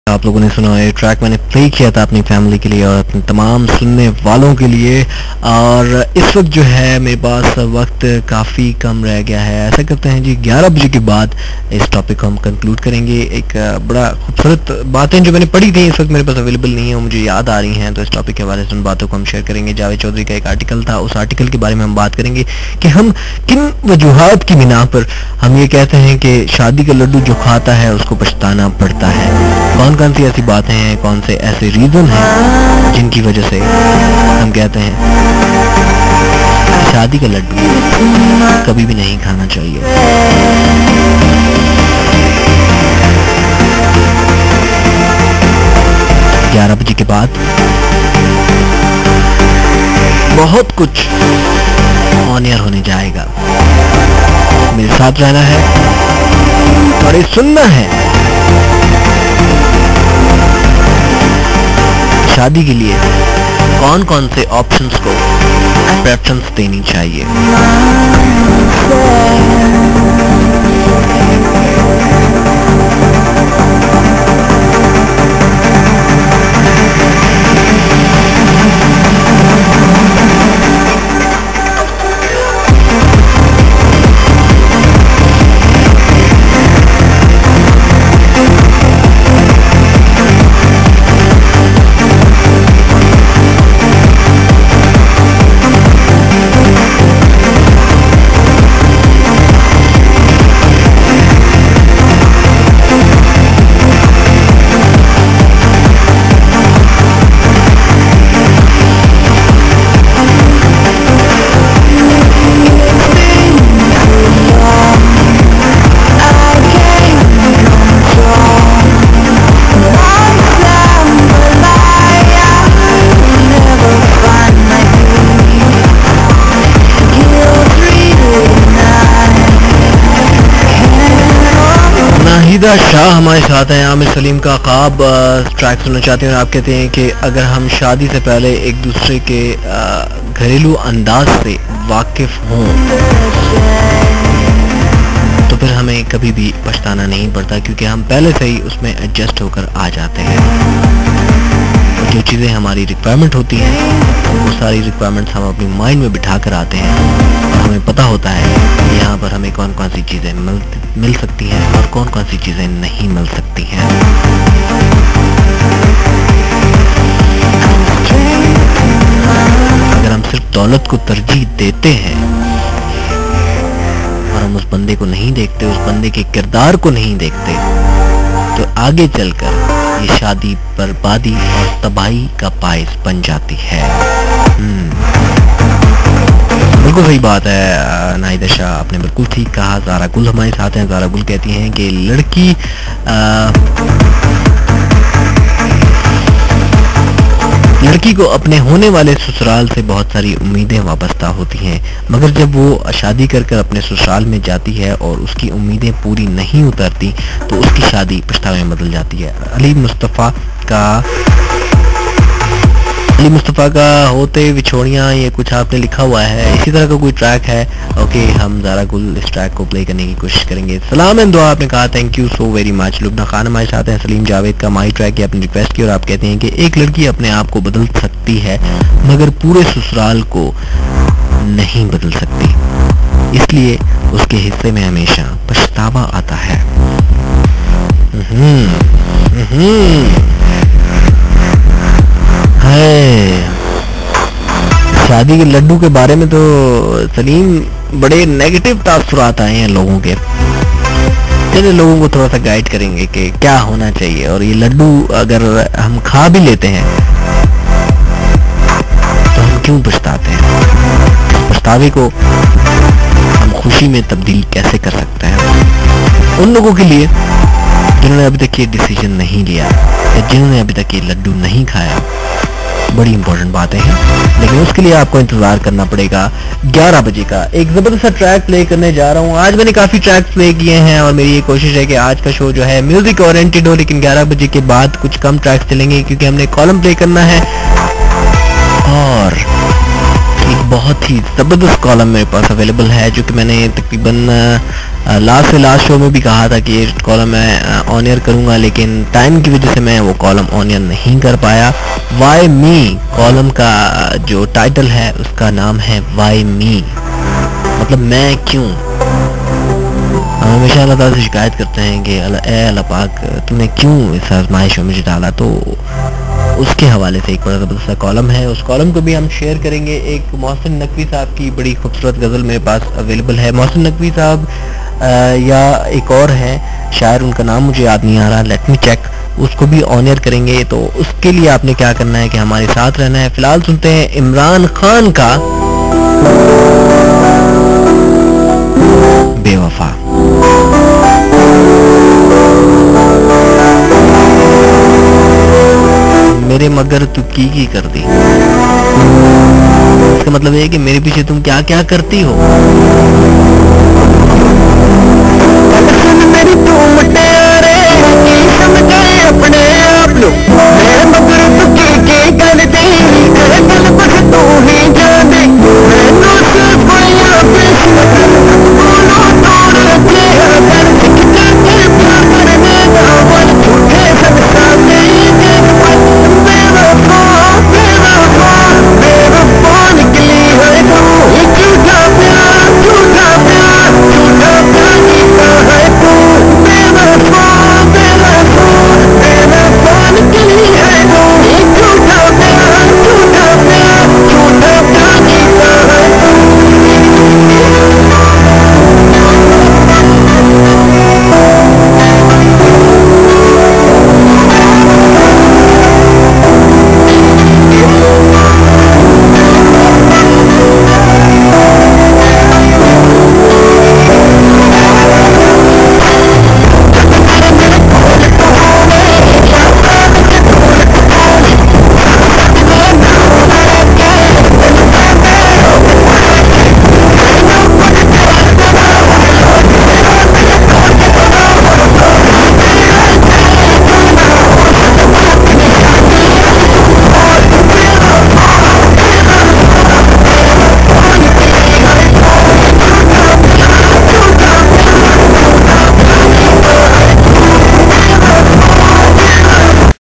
आप लोगों ने सुना ये ट्रैक मैंने प्ले किया था अपनी फैमिली के लिए और अपने तमाम सुनने वालों के लिए। और इस वक्त जो है मेरे पास वक्त काफ़ी कम रह गया है। ऐसा करते हैं जी 11 बजे के बाद इस टॉपिक को हम कंक्लूड करेंगे। एक बड़ा खूबसूरत बातें जो मैंने पढ़ी थी इस वक्त मेरे पास अवेलेबल नहीं है, मुझे याद आ रही हैं, तो इस टॉपिक के हवाले से उन बातों को हम शेयर करेंगे। जावेद चौधरी का एक आर्टिकल था, उस आर्टिकल के बारे में हम बात करेंगे कि हम किन वजूहात की बिना पर हम ये कहते हैं कि शादी का लड्डू जो खाता है उसको पछताना पड़ता है। कौन सी ऐसी बातें हैं, कौन से ऐसे रीजन हैं जिनकी वजह से हम कहते हैं शादी का लड्डू कभी भी नहीं खाना चाहिए। 11 बजे के बाद बहुत कुछ ऑन एयर होने जाएगा, मेरे साथ रहना है और ये सुनना है। शादी के लिए कौन कौन से ऑप्शंस को प्रेफरेंस देनी चाहिए। शाह हमारे साथ हैं। आमिर सलीम का ख्वाब ट्रैक सुनना चाहते हैं और आप कहते हैं कि अगर हम शादी से पहले एक दूसरे के घरेलू अंदाज से वाकिफ हों तो फिर हमें कभी भी पछताना नहीं पड़ता, क्योंकि हम पहले से ही उसमें एडजस्ट होकर आ जाते हैं। जो चीज़ें हमारी रिक्वायरमेंट होती हैं वो सारी रिक्वायरमेंट्स हम अपनी माइंड में बिठा कर आते हैं और हमें पता होता है कि यहाँ पर हमें कौन कौन सी चीज़ें मिल सकती हैं और कौन कौन सी चीज़ें नहीं मिल सकती हैं। अगर हम सिर्फ दौलत को तरजीह देते हैं और हम उस बंदे को नहीं देखते, उस बंदे के किरदार को नहीं देखते, तो आगे चलकर ये शादी बर्बादी और तबाही का बाइस बन जाती है। बिल्कुल सही बात है नाहिदा शाह, आपने बिल्कुल ठीक कहा। ज़ारा गुल हमारे साथ हैं। ज़ारा गुल कहती हैं कि लड़की को अपने होने वाले ससुराल से बहुत सारी उम्मीदें वाबस्ता होती हैं, मगर जब वो शादी कर कर अपने ससुराल में जाती है और उसकी उम्मीदें पूरी नहीं उतरती तो उसकी शादी पछतावे में बदल जाती है। अली मुस्तफ़ा का होते विछोड़ियाँ, ये कुछ आपने लिखा हुआ है, इसी तरह का कोई ट्रैक है। ओके, हम ज़ारा गुल इस ट्रैक को प्ले करने की कोशिश करेंगे। सलाम एंड दुआ आपने कहा, thank you so very much. Lubna Khan हमारे साथ हैं। सलीम जावेद का माई ट्रैक की आपने रिक्वेस्ट की और आप कहते हैं कि एक लड़की अपने आप को बदल सकती है मगर पूरे ससुराल को नहीं बदल सकती, इसलिए उसके हिस्से में हमेशा पछतावा आता है। शादी के लड्डू के बारे में तो सलीम बड़े नेगेटिव तासुरात आए हैं लोगों के। चलिए लोगों को थोड़ा सा गाइड करेंगे कि क्या होना चाहिए। और ये लड्डू अगर हम खा भी लेते हैं तो हम क्यों पछताते हैं? पछतावे को हम खुशी में तब्दील कैसे कर सकते हैं? उन लोगों के लिए जिन्होंने अभी तक ये डिसीजन नहीं लिया या जिन्होंने अभी तक ये लड्डू नहीं खाया, बड़ी इंपॉर्टेंट बातें हैं, लेकिन उसके लिए आपको इंतजार करना पड़ेगा 11 बजे का। एक जबरदस्त सा ट्रैक प्ले करने जा रहा हूँ। आज मैंने काफी ट्रैक्स प्ले किए हैं और मेरी ये कोशिश है कि आज का शो जो है म्यूजिक ओरिएंटेड हो, लेकिन 11 बजे के बाद कुछ कम ट्रैक्स चलेंगे क्योंकि हमने कॉलम प्ले करना है और एक बहुत ही ज़बरदस्त कॉलम मेरे पास अवेलेबल है, जो कि मैंने तकरीबन लास्ट से लास्ट शो में भी कहा था कि ये कॉलम मैं ऑन एयर करूँगा, लेकिन टाइम की वजह से मैं वो कॉलम ऑन एयर नहीं कर पाया। वाई मी कॉलम का जो टाइटल है उसका नाम है वाई मी, मतलब मैं क्यों। हम हमेशा अल्लाह ताला से शिकायत करते हैं कि अल्लाह पाक तूने क्यों इस आजमाइश में मुझे डाला, तो उसके हवाले से एक बड़ा ज़बरदस्त सा कॉलम है, उस कॉलम को भी हम शेयर करेंगे। एक मोहसिन नकवी साहब की बड़ी खूबसूरत गज़ल मेरे पास अवेलेबल है। मोहसिन नकवी साहब या एक और है शायर, उनका नाम मुझे याद नहीं आ रहा, लेट मी चेक, उसको भी ऑन एयर करेंगे। तो उसके लिए आपने क्या करना है कि हमारे साथ रहना है। फिलहाल सुनते हैं इमरान खान का बेवफा। मेरे मगर तू की कर दी, इसका मतलब है कि मेरे पीछे तुम क्या क्या करती हो। मेरी तू